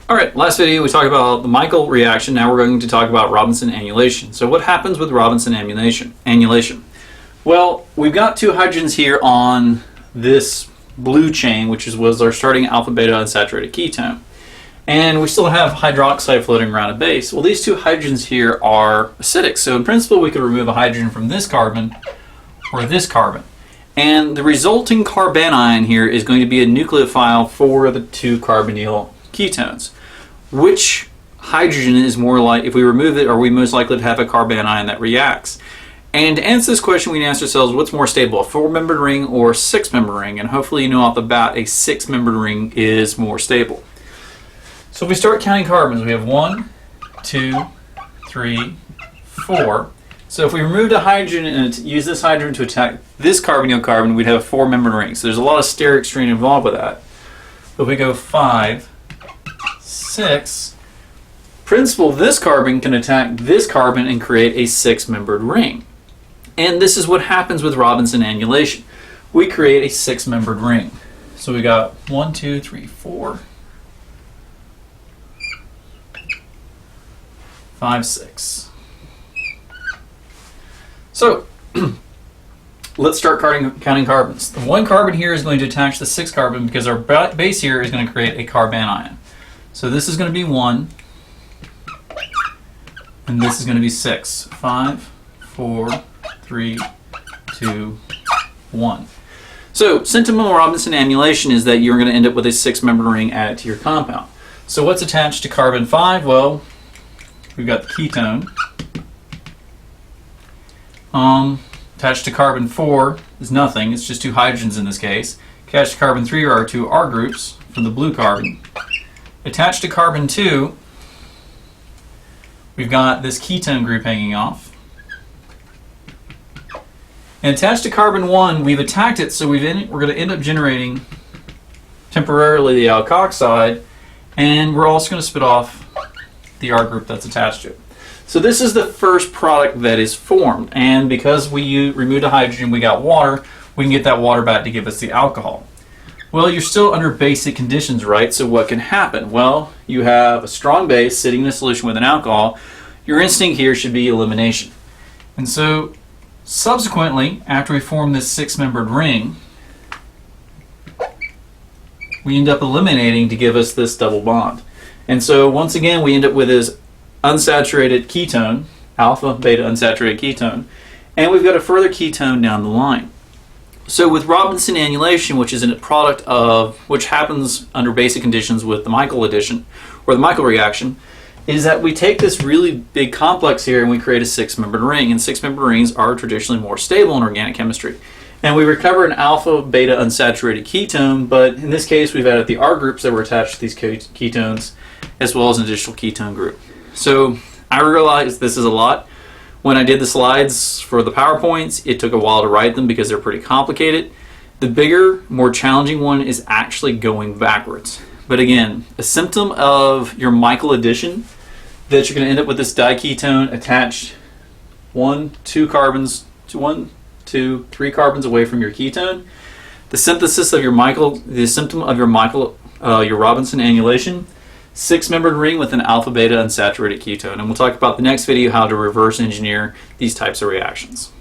Alright, last video we talked about the Michael reaction. Now we're going to talk about Robinson annulation. So what happens with Robinson annulation? Well, we've got two hydrogens here on this blue chain, which was our starting alpha beta unsaturated ketone. And we still have hydroxide floating around a base. Well, these two hydrogens here are acidic. So in principle, we could remove a hydrogen from this carbon or this carbon. And the resulting carbanion here is going to be a nucleophile for the two carbonyl ketones. Which hydrogen is more like, if we remove it, are we most likely to have a carbanion that reacts? And to answer this question, we can ask ourselves, what's more stable, a 4-membered ring or a 6-membered ring? And hopefully you know off the bat a 6-membered ring is more stable. So if we start counting carbons, we have 1, 2, 3, 4. So if we removed a hydrogen and use this hydrogen to attack this carbonyl carbon, we'd have a 4-membered ring. So there's a lot of steric strain involved with that. If we go 5, 6, principle, this carbon can attack this carbon and create a 6-membered ring. And this is what happens with Robinson annulation. We create a 6-membered ring. So we got 1, 2, 3, 4, 5, 6. So let's start counting carbons. The 1 carbon here is going to attach the 6 carbon because our base here is going to create a carbanion. So this is going to be 1, and this is going to be 6. 5, 4, 3, 2, 1. So symptom of Robinson annulation is that you're going to end up with a 6-membered ring added to your compound. So what's attached to carbon 5? Well, we've got the ketone. Attached to carbon 4 is nothing. It's just 2 hydrogens in this case. Attached to carbon 3 are our 2 R groups for the blue carbon. Attached to carbon 2, we've got this ketone group hanging off. And attached to carbon 1, we've attacked it, so we're going to end up generating temporarily the alkoxide, and we're also going to spit off the R group that's attached to it. So this is the first product that is formed, and because we removed a hydrogen, we got water, we can get that water back to give us the alcohol. Well, you're still under basic conditions, right? So what can happen? Well, you have a strong base sitting in a solution with an alcohol. Your instinct here should be elimination. And so subsequently, after we form this 6-membered ring, we end up eliminating to give us this double bond. And so once again, we end up with this unsaturated ketone, alpha beta unsaturated ketone, and we've got a further ketone down the line. So with Robinson annulation, which is a product of, which happens under basic conditions with the Michael addition, or the Michael reaction, is that we take this really big complex here and we create a 6-membered ring, and 6-membered rings are traditionally more stable in organic chemistry. And we recover an alpha beta unsaturated ketone, but in this case we've added the R groups that were attached to these ketones, as well as an additional ketone group. So I realized this is a lot. When I did the slides for the PowerPoints, it took a while to write them because they're pretty complicated. The bigger, more challenging one is actually going backwards. But again, a symptom of your Michael addition, that you're going to end up with this diketone attached 1, 2 carbons, 1, 2, 3 carbons away from your ketone. The synthesis of your Michael, the symptom of your your Robinson annulation, 6-membered ring with an alpha beta unsaturated ketone. And we'll talk about the next video how to reverse engineer these types of reactions.